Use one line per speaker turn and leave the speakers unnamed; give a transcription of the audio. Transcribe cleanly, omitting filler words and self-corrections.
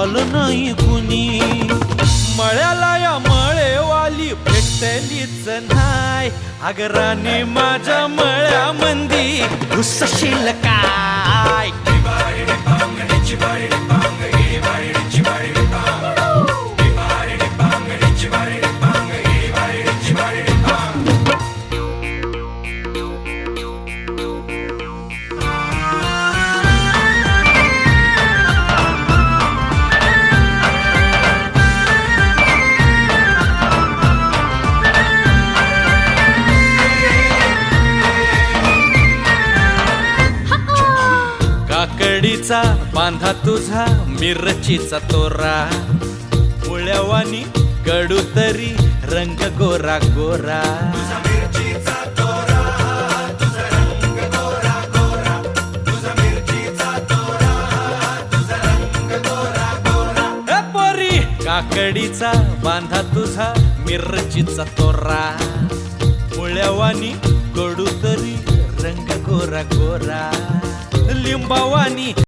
आलं नाही कुणी. मळ्याला या मळेवाली भेटलीच नाय. अगं राणी माझ्या मळ्यामंदी घुसशील काय. काकडीचा बांधा तुझा मिरचीचा तोरा. मुळ्यावानी कडू तरी रंग गोरा गोरा. पोरी काकडीचा बांधा तुझा मिरचीचा तोरा. मुळ्यावानी कडू तरी रंग गोरा गोरा. लिंबावानी